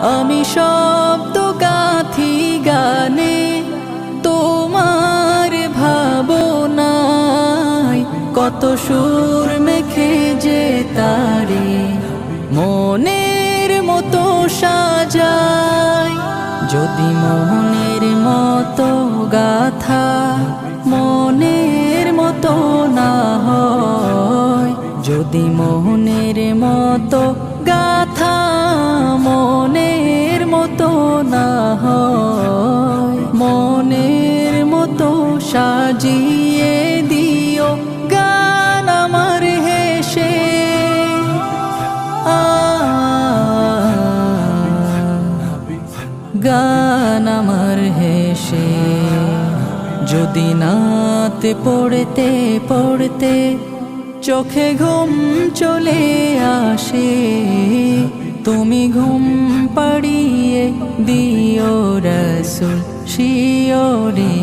আমি শব্দ গাথি গানে তোমার ভাবনায়, কত সুর মেখে যে তারে মনের মতো সাজাই। যদি মনের মতো গাথা মনের মতো না হয়, যদি মনের মতো গাথা মনের মতো না হয়, মনের মতো সাজিয়ে দিও গান আমার হেসে। গান আমার হেসে। যদি নাতে পড়তে পড়তে চোখে ঘুম চলে আসে, তুমি ঘুম পাড়িয়ে দিও রাসূল শিয়রে।